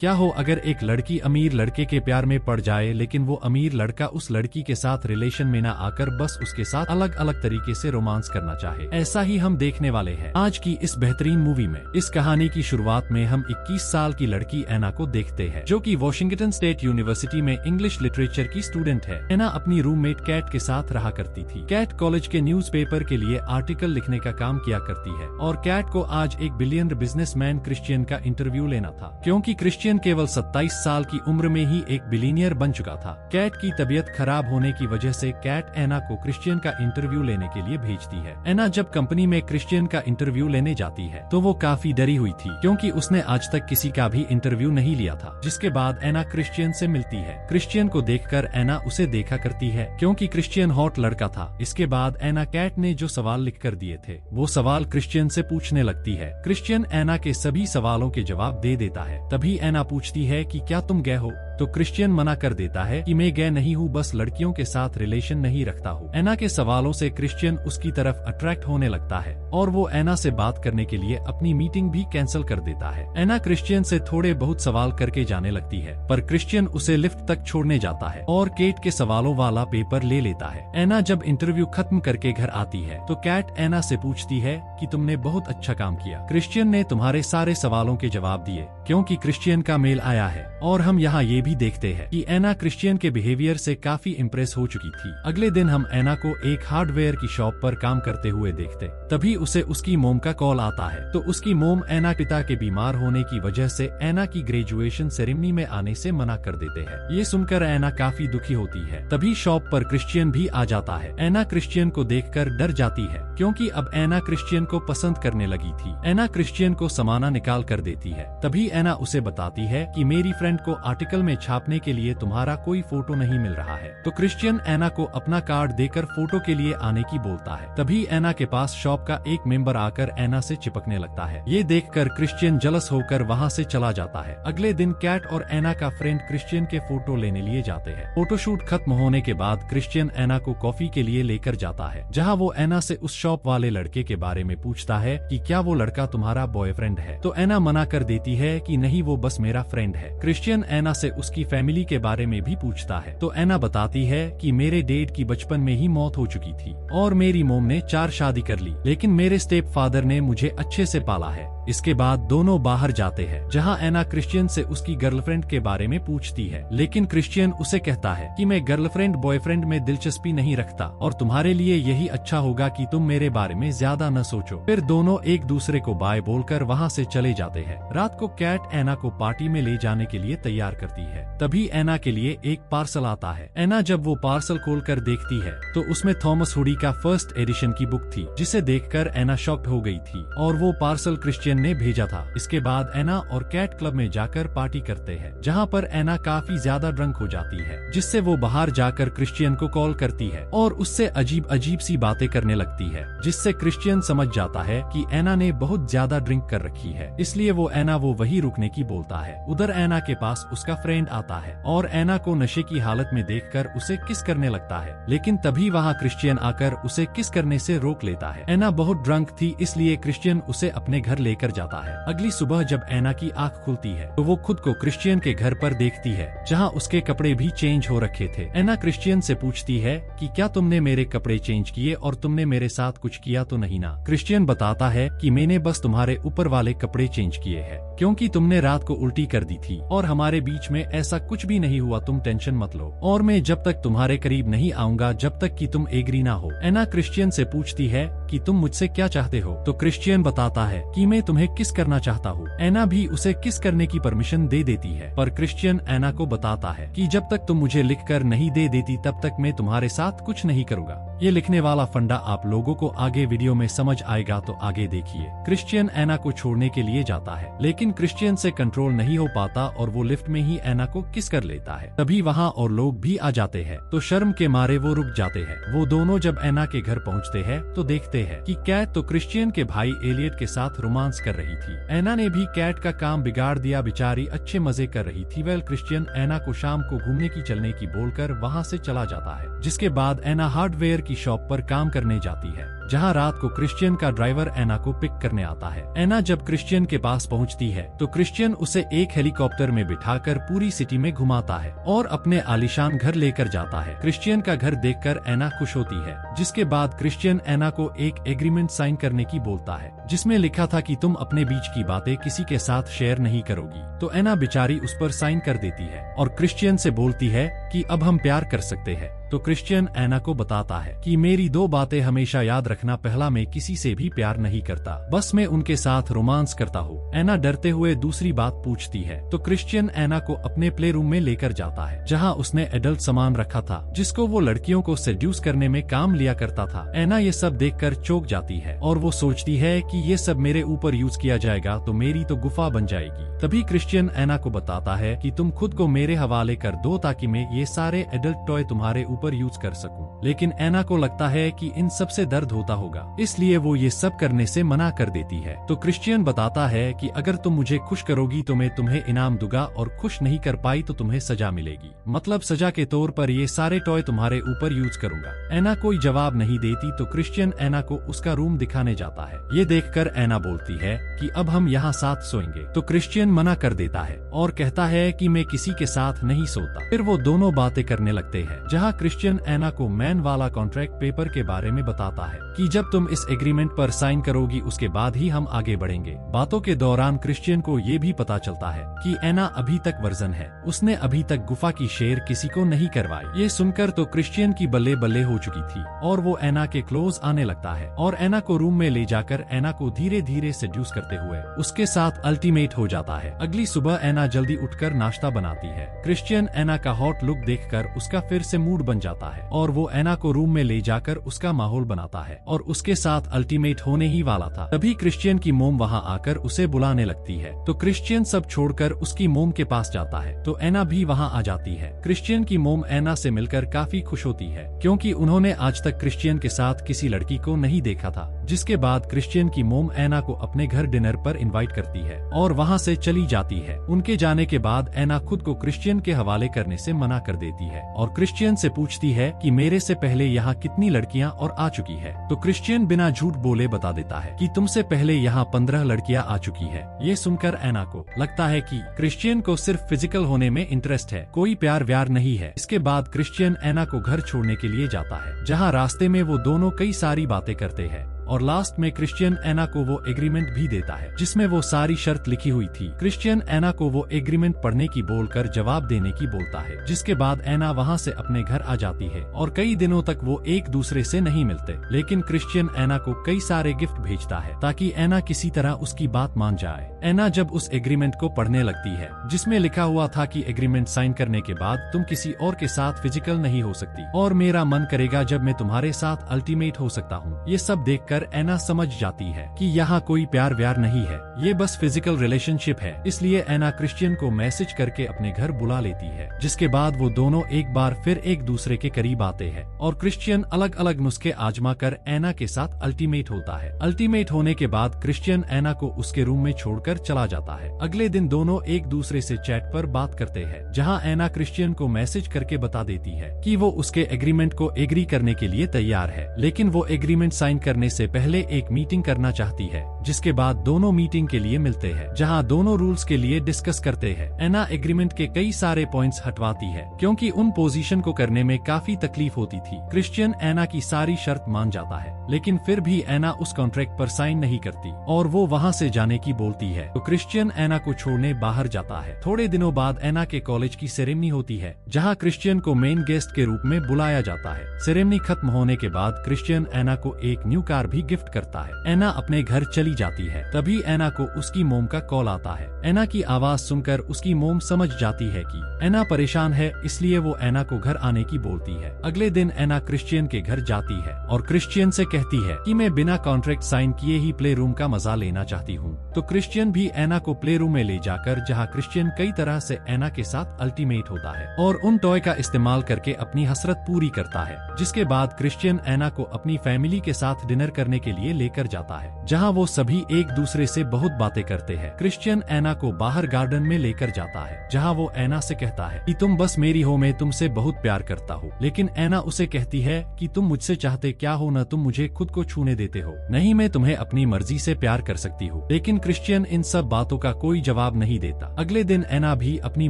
क्या हो अगर एक लड़की अमीर लड़के के प्यार में पड़ जाए, लेकिन वो अमीर लड़का उस लड़की के साथ रिलेशन में ना आकर बस उसके साथ अलग अलग तरीके से रोमांस करना चाहे। ऐसा ही हम देखने वाले हैं आज की इस बेहतरीन मूवी में। इस कहानी की शुरुआत में हम 21 साल की लड़की एना को देखते हैं, जो कि वॉशिंगटन स्टेट यूनिवर्सिटी में इंग्लिश लिटरेचर की स्टूडेंट है। एना अपनी रूममेट कैट के साथ रहा करती थी। कैट कॉलेज के न्यूज़पेपर के लिए आर्टिकल लिखने का काम किया करती है और कैट को आज एक बिलियनर बिजनेसमैन क्रिश्चियन का इंटरव्यू लेना था, क्योंकि क्रिश्चियन केवल 27 साल की उम्र में ही एक बिलियनियर बन चुका था। कैट की तबीयत खराब होने की वजह से कैट एना को क्रिश्चियन का इंटरव्यू लेने के लिए भेजती है। एना जब कंपनी में क्रिश्चियन का इंटरव्यू लेने जाती है तो वो काफी डरी हुई थी, क्योंकि उसने आज तक किसी का भी इंटरव्यू नहीं लिया था। जिसके बाद एना क्रिश्चियन से मिलती है। क्रिश्चियन को देखकर एना उसे देखा करती है, क्योंकि क्रिश्चियन हॉट लड़का था। इसके बाद एना कैट ने जो सवाल लिख कर दिए थे वो सवाल क्रिश्चियन से पूछने लगती है। क्रिश्चियन एना के सभी सवालों के जवाब दे देता है। तभी एना पूछती है कि क्या तुम गए हो, तो क्रिश्चियन मना कर देता है कि मैं गए नहीं हूँ, बस लड़कियों के साथ रिलेशन नहीं रखता हूँ। एना के सवालों से क्रिश्चियन उसकी तरफ अट्रैक्ट होने लगता है और वो एना से बात करने के लिए अपनी मीटिंग भी कैंसिल कर देता है। एना क्रिश्चियन से थोड़े बहुत सवाल करके जाने लगती है, पर क्रिश्चियन उसे लिफ्ट तक छोड़ने जाता है और केट के सवालों वाला पेपर ले लेता है। एना जब इंटरव्यू खत्म करके घर आती है तो कैट एना से पूछती है कि तुमने बहुत अच्छा काम किया, क्रिश्चियन ने तुम्हारे सारे सवालों के जवाब दिए, क्योंकि क्रिश्चियन का मेल आया है। और हम यहाँ ये भी देखते हैं कि एना क्रिश्चियन के बिहेवियर से काफी इम्प्रेस हो चुकी थी। अगले दिन हम एना को एक हार्डवेयर की शॉप पर काम करते हुए देखते। तभी उसे उसकी मोम का कॉल आता है, तो उसकी मोम एना पिता के बीमार होने की वजह से एना की ग्रेजुएशन सेरेमनी में आने से मना कर देते हैं। ये सुनकर एना काफी दुखी होती है। तभी शॉप पर क्रिश्चियन भी आ जाता है। एना क्रिश्चियन को देखकर डर जाती है, क्योंकि अब एना क्रिश्चियन को पसंद करने लगी थी। एना क्रिश्चियन को समाना निकाल कर देती है। तभी एना उसे बताती है कि मेरी फ्रेंड को आर्टिकल में छापने के लिए तुम्हारा कोई फोटो नहीं मिल रहा है। तो क्रिश्चियन एना को अपना कार्ड देकर फोटो के लिए आने की बोलता है। तभी एना के पास शॉप का एक मेंबर आकर एना से चिपकने लगता है। ये देखकर क्रिश्चियन जलस होकर वहाँ से चला जाता है। अगले दिन कैट और एना का फ्रेंड क्रिश्चियन के फोटो लेने लिए जाते हैं। फोटोशूट खत्म होने के बाद क्रिश्चियन एना को कॉफी के लिए लेकर जाता है, जहाँ वो एना से उस शॉप वाले लड़के के बारे में पूछता है कि क्या वो लड़का तुम्हारा बॉयफ्रेंड है। तो एना मना कर देती है कि नहीं, वो बस मेरा फ्रेंड है। क्रिश्चियन एना से उसकी फैमिली के बारे में भी पूछता है, तो एना बताती है कि मेरे डैड की बचपन में ही मौत हो चुकी थी और मेरी मोम ने 4 शादी कर ली, लेकिन मेरे स्टेप फादर ने मुझे अच्छे से पाला है। इसके बाद दोनों बाहर जाते हैं, जहां एना क्रिश्चियन से उसकी गर्लफ्रेंड के बारे में पूछती है, लेकिन क्रिश्चियन उसे कहता है कि मैं गर्लफ्रेंड बॉयफ्रेंड में दिलचस्पी नहीं रखता और तुम्हारे लिए यही अच्छा होगा कि तुम मेरे बारे में ज्यादा न सोचो। फिर दोनों एक दूसरे को बाय बोलकर वहां से चले जाते हैं। रात को कैट एना को पार्टी में ले जाने के लिए तैयार करती है। तभी एना के लिए एक पार्सल आता है। एना जब वो पार्सल खोलकर देखती है तो उसमें थॉमस हुडी का फर्स्ट एडिशन की बुक थी, जिसे देखकर एना शॉक्ड हो गई थी और वो पार्सल क्रिश्चियन ने भेजा था। इसके बाद एना और कैट क्लब में जाकर पार्टी करते हैं, जहां पर एना काफी ज्यादा ड्रंक हो जाती है, जिससे वो बाहर जाकर क्रिश्चियन को कॉल करती है और उससे अजीब अजीब सी बातें करने लगती है, जिससे क्रिश्चियन समझ जाता है कि एना ने बहुत ज्यादा ड्रिंक कर रखी है। इसलिए वो एना वो वही रुकने की बोलता है। उधर एना के पास उसका फ्रेंड आता है और एना को नशे की हालत में देखकर उसे किस करने लगता है, लेकिन तभी वहाँ क्रिश्चियन आकर उसे किस करने से रोक लेता है। एना बहुत ड्रंक थी, इसलिए क्रिश्चियन उसे अपने घर लेकर जाता है। अगली सुबह जब एना की आंख खुलती है तो वो खुद को क्रिश्चियन के घर पर देखती है, जहां उसके कपड़े भी चेंज हो रखे थे। एना क्रिश्चियन से पूछती है कि क्या तुमने मेरे कपड़े चेंज किए और तुमने मेरे साथ कुछ किया तो नहीं ना। क्रिश्चियन बताता है कि मैंने बस तुम्हारे ऊपर वाले कपड़े चेंज किए हैं, क्योंकि तुमने रात को उल्टी कर दी थी और हमारे बीच में ऐसा कुछ भी नहीं हुआ, तुम टेंशन मत लो और मैं जब तक तुम्हारे करीब नहीं आऊंगा जब तक कि तुम एग्री ना हो। एना क्रिश्चियन से पूछती है कि तुम मुझसे क्या चाहते हो, तो क्रिश्चियन बताता है कि मैं तुम्हें किस करना चाहता हूँ। एना भी उसे किस करने की परमिशन दे देती है, पर क्रिश्चियन एना को बताता है कि जब तक तुम मुझे लिखकर नहीं दे देती तब तक मैं तुम्हारे साथ कुछ नहीं करूँगा। ये लिखने वाला फंडा आप लोगों को आगे वीडियो में समझ आएगा, तो आगे देखिए। क्रिश्चियन एना को छोड़ने के लिए जाता है, लेकिन क्रिश्चियन से कंट्रोल नहीं हो पाता और वो लिफ्ट में ही एना को किस कर लेता है। तभी वहाँ और लोग भी आ जाते हैं, तो शर्म के मारे वो रुक जाते हैं। वो दोनों जब एना के घर पहुँचते हैं तो देखते हैं कि कैट तो क्रिश्चियन के भाई एलियट के साथ रोमांस कर रही थी। एना ने भी कैट का काम बिगाड़ दिया, बेचारी अच्छे मजे कर रही थी। वेल क्रिश्चियन एना को शाम को घूमने की चलने की बोलकर वहाँ से चला जाता है, जिसके बाद एना हार्डवेयर की शॉप पर काम करने जाती है, जहां रात को क्रिश्चियन का ड्राइवर एना को पिक करने आता है। एना जब क्रिश्चियन के पास पहुंचती है तो क्रिश्चियन उसे एक हेलीकॉप्टर में बिठाकर पूरी सिटी में घुमाता है और अपने आलीशान घर लेकर जाता है। क्रिश्चियन का घर देखकर एना खुश होती है, जिसके बाद क्रिश्चियन एना को एक एग्रीमेंट साइन करने की बोलता है, जिसमें लिखा था कि तुम अपने बीच की बातें किसी के साथ शेयर नहीं करोगी। तो एना बेचारी उस पर साइन कर देती है और क्रिश्चियन से बोलती है कि अब हम प्यार कर सकते हैं। तो क्रिश्चियन एना को बताता है कि मेरी दो बातें हमेशा याद रखना, पहला, मैं किसी से भी प्यार नहीं करता, बस मैं उनके साथ रोमांस करता हूँ। एना डरते हुए दूसरी बात पूछती है तो क्रिश्चियन एना को अपने प्ले रूम में लेकर जाता है, जहाँ उसने एडल्ट सामान रखा था जिसको वो लड़कियों को सेड्यूस करने में काम लिया करता था। एना ये सब देखकर चौंक जाती है और वो सोचती है कि ये सब मेरे ऊपर यूज किया जाएगा तो मेरी तो गुफा बन जाएगी। तभी क्रिश्चियन एना को बताता है कि तुम खुद को मेरे हवाले कर दो ताकि मैं ये सारे एडल्ट टॉय तुम्हारे ऊपर यूज कर सकूं। लेकिन एना को लगता है कि इन सब से दर्द होता होगा, इसलिए वो ये सब करने से मना कर देती है। तो क्रिश्चियन बताता है कि अगर तुम मुझे खुश करोगी तो मैं तुम्हें इनाम दूंगा और खुश नहीं कर पाई तो तुम्हें सजा मिलेगी, मतलब सजा के तौर पर ये सारे टॉय तुम्हारे ऊपर यूज करूंगा। एना कोई जवाब नहीं देती तो क्रिश्चियन एना को उसका रूम दिखाने जाता है। ये देखकर एना बोलती है कि अब हम यहाँ साथ सोएंगे। तो क्रिश्चियन मना कर देता है और कहता है कि मैं किसी के साथ नहीं सोता। फिर वो दोनों बातें करने लगते हैं, जहाँ क्रिश्चियन एना को मैन वाला कॉन्ट्रैक्ट पेपर के बारे में बताता है कि जब तुम इस एग्रीमेंट पर साइन करोगी उसके बाद ही हम आगे बढ़ेंगे। बातों के दौरान क्रिश्चियन को ये भी पता चलता है कि एना अभी तक वर्जन है, उसने अभी तक गुफा की शेयर किसी को नहीं करवाई। ये सुनकर तो क्रिश्चियन की बल्ले बल्ले हो चुकी थी और वो एना के क्लोज आने लगता है और एना को रूम में ले जाकर एना को धीरे धीरे सेड्यूस करते हुए उसके साथ अल्टीमेट हो जाता है। अगली सुबह एना जल्दी उठकर नाश्ता बनाती है। क्रिश्चियन एना का हॉट लुक देखकर उसका फिर से मूड बन जाता है और वो एना को रूम में ले जाकर उसका माहौल बनाता है और उसके साथ अल्टीमेट होने ही वाला था। तभी क्रिश्चियन की मोम वहाँ आकर उसे बुलाने लगती है। तो क्रिश्चियन सब छोड़कर उसकी मोम के पास जाता है तो एना भी वहाँ आ जाती है। क्रिश्चियन की मोम एना से मिलकर काफी खुश होती है क्योंकि उन्होंने आज तक क्रिश्चियन के साथ किसी लड़की को नहीं देखा था। जिसके बाद क्रिश्चियन की मोम एना को अपने घर डिनर पर इनवाइट करती है और वहाँ से चली जाती है। उनके जाने के बाद एना खुद को क्रिश्चियन के हवाले करने से मना कर देती है और क्रिश्चियन से पूछती है कि मेरे से पहले यहाँ कितनी लड़कियाँ और आ चुकी है। तो क्रिश्चियन बिना झूठ बोले बता देता है कि तुमसे पहले यहाँ 15 लड़कियाँ आ चुकी है। ये सुनकर एना को लगता है कि क्रिश्चियन को सिर्फ फिजिकल होने में इंटरेस्ट है, कोई प्यार व्यार नहीं है। इसके बाद क्रिश्चियन एना को घर छोड़ने के लिए जाता है, जहाँ रास्ते में वो दोनों कई सारी बातें करते हैं और लास्ट में क्रिश्चियन एना को वो एग्रीमेंट भी देता है जिसमें वो सारी शर्त लिखी हुई थी। क्रिश्चियन एना को वो एग्रीमेंट पढ़ने की बोलकर जवाब देने की बोलता है, जिसके बाद एना वहाँ से अपने घर आ जाती है और कई दिनों तक वो एक दूसरे से नहीं मिलते। लेकिन क्रिश्चियन एना को कई सारे गिफ्ट भेजता है ताकि एना किसी तरह उसकी बात मान जाए। एना जब उस एग्रीमेंट को पढ़ने लगती है जिसमें लिखा हुआ था कि एग्रीमेंट साइन करने के बाद तुम किसी और के साथ फिजिकल नहीं हो सकती और मेरा मन करेगा जब मैं तुम्हारे साथ अल्टीमेट हो सकता हूँ। ये सब देखकर एना समझ जाती है कि यहाँ कोई प्यार व्यार नहीं है, ये बस फिजिकल रिलेशनशिप है। इसलिए एना क्रिश्चियन को मैसेज करके अपने घर बुला लेती है, जिसके बाद वो दोनों एक बार फिर एक दूसरे के करीब आते हैं और क्रिश्चियन अलग अलग नुस्खे आजमा कर एना के साथ अल्टीमेट होता है। अल्टीमेट होने के बाद क्रिश्चियन एना को उसके रूम में छोड़कर चला जाता है। अगले दिन दोनों एक दूसरे से चैट पर बात करते हैं, जहाँ एना क्रिश्चियन को मैसेज करके बता देती है कि वो उसके एग्रीमेंट को एग्री करने के लिए तैयार है, लेकिन वो एग्रीमेंट साइन करने से पहले एक मीटिंग करना चाहती है। जिसके बाद दोनों मीटिंग के लिए मिलते हैं, जहां दोनों रूल्स के लिए डिस्कस करते हैं। एना एग्रीमेंट के कई सारे पॉइंट्स हटवाती है क्योंकि उन पोजीशन को करने में काफी तकलीफ होती थी। क्रिश्चियन एना की सारी शर्त मान जाता है, लेकिन फिर भी एना उस कॉन्ट्रैक्ट पर साइन नहीं करती और वो वहाँ से जाने की बोलती है। तो क्रिश्चियन एना को छोड़ने बाहर जाता है। थोड़े दिनों बाद एना के कॉलेज की सेरेमनी होती है, जहाँ क्रिश्चियन को मेन गेस्ट के रूप में बुलाया जाता है। सेरेमनी खत्म होने के बाद क्रिश्चियन एना को एक न्यू कार भी गिफ्ट करता है। एना अपने घर चली जाती है। तभी एना को उसकी मोम का कॉल आता है। एना की आवाज सुनकर उसकी मोम समझ जाती है कि एना परेशान है, इसलिए वो एना को घर आने की बोलती है। अगले दिन एना क्रिश्चियन के घर जाती है और क्रिश्चियन से कहती है कि मैं बिना कॉन्ट्रैक्ट साइन किए ही प्ले रूम का मजा लेना चाहती हूँ। तो क्रिश्चियन भी एना को प्ले रूम में ले जाकर, जहाँ क्रिश्चियन कई तरह से एना के साथ अल्टीमेट होता है और उन टॉय का इस्तेमाल करके अपनी हसरत पूरी करता है। जिसके बाद क्रिश्चियन एना को अपनी फैमिली के साथ डिनर करने के लिए लेकर जाता है, जहाँ वो सभी एक दूसरे से बहुत बातें करते हैं। क्रिश्चियन एना को बाहर गार्डन में लेकर जाता है, जहाँ वो एना से कहता है कि तुम बस मेरी हो, मैं तुमसे बहुत प्यार करता हूँ। लेकिन एना उसे कहती है कि तुम मुझसे चाहते क्या हो, न तुम मुझे खुद को छूने देते हो, नहीं मैं तुम्हें अपनी मर्जी से प्यार कर सकती हूँ। लेकिन क्रिश्चियन इन सब बातों का कोई जवाब नहीं देता। अगले दिन एना भी अपनी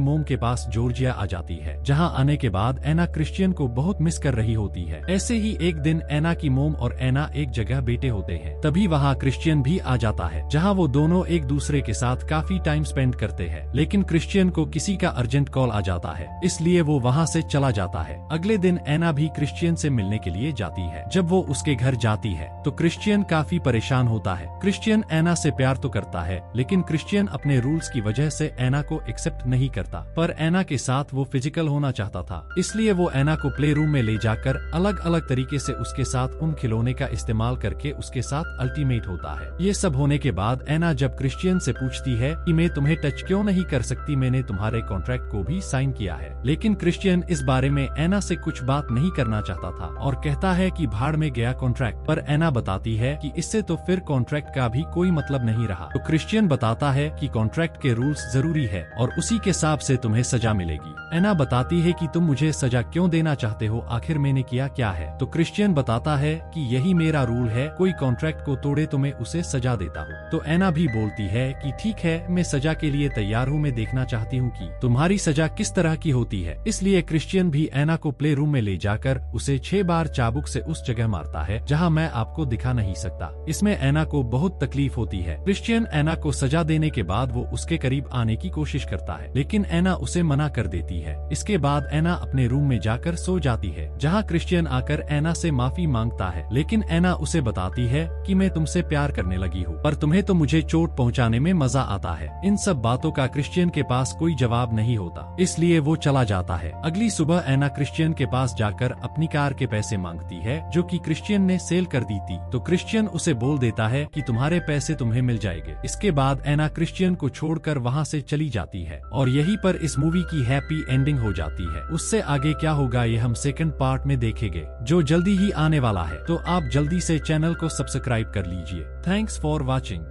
मोम के पास जॉर्जिया आ जाती है, जहाँ आने के बाद एना क्रिश्चियन को बहुत मिस कर रही होती है। ऐसे ही एक दिन एना की मोम और एना एक जगह बैठे होते हैं, तभी वहाँ क्रिश्चियन भी आ जाता है, जहाँ वो दोनों एक दूसरे के साथ काफी टाइम स्पेंड करते हैं। लेकिन क्रिश्चियन को किसी का अर्जेंट कॉल आ जाता है, इसलिए वो वहाँ से चला जाता है। अगले दिन एना भी क्रिश्चियन से मिलने के लिए जाती है। जब वो उसके घर जाती है तो क्रिश्चियन काफी परेशान होता है। क्रिश्चियन एना से प्यार तो करता है, लेकिन क्रिश्चियन अपने रूल्स की वजह से एना को एक्सेप्ट नहीं करता। पर एना के साथ वो फिजिकल होना चाहता था, इसलिए वो एना को प्ले रूम में ले जाकर अलग अलग तरीके से उसके साथ उन खिलौने का इस्तेमाल करके उसके साथ अल्टीमेट होता है। ये सब होने के बाद एना जब क्रिश्चियन से पूछती है कि मैं तुम्हें टच क्यों नहीं कर सकती, मैंने तुम्हारे कॉन्ट्रैक्ट को भी साइन किया है। लेकिन क्रिश्चियन इस बारे में एना से कुछ बात नहीं करना चाहता था और कहता है कि भाड़ में गया कॉन्ट्रैक्ट। पर एना बताती है कि इससे तो फिर कॉन्ट्रैक्ट का भी कोई मतलब नहीं रहा। तो क्रिश्चियन बताता है कि कॉन्ट्रैक्ट के रूल्स जरूरी है और उसी के हिसाब से तुम्हें सजा मिलेगी। एना बताती है कि तुम मुझे सजा क्यों देना चाहते हो, आखिर मैंने किया क्या है। तो क्रिश्चियन बताता है कि यही मेरा रूल है, कोई कॉन्ट्रैक्ट को तोड़े तो मैं उसे सजा देता हूँ। तो एना भी बोलती है कि ठीक है, मैं सजा के लिए तैयार हूँ, मैं देखना चाहती हूँ कि तुम्हारी सजा किस तरह की होती है। इसलिए क्रिश्चियन भी एना को प्ले रूम में ले जाकर उसे 6 बार चाबुक से उस जगह मारता है जहाँ मैं आपको दिखा नहीं सकता। इसमें एना को बहुत तकलीफ होती है। क्रिश्चियन एना को सजा देने के बाद वो उसके करीब आने की कोशिश करता है, लेकिन एना उसे मना कर देती है। इसके बाद एना अपने रूम में जाकर सो जाती है, जहाँ क्रिश्चियन आकर एना से माफी मांगता है। लेकिन एना उसे बताती है कि मैं तुमसे प्यार करने लगी हूँ, पर तुम्हें तो मुझे चोट पहुँचाने में मजा आता है। इन सब बातों का क्रिश्चियन के पास कोई जवाब नहीं होता, इसलिए वो चला जाता है। अगली सुबह एना क्रिश्चियन के पास जाकर अपनी कार के पैसे मांगती है, जो कि क्रिश्चियन ने सेल कर दी थी। तो क्रिश्चियन उसे बोल देता है कि तुम्हारे पैसे तुम्हें मिल जाएंगे। इसके बाद एना क्रिश्चियन को छोड़कर वहाँ से चली जाती है और यहीं पर इस मूवी की हैप्पी एंडिंग हो जाती है। उससे आगे क्या होगा ये हम सेकंड पार्ट में देखेंगे, जो जल्दी ही आने वाला है। तो आप जल्दी से चैनल को सब्सक्राइब कर लीजिए। Thanks for watching.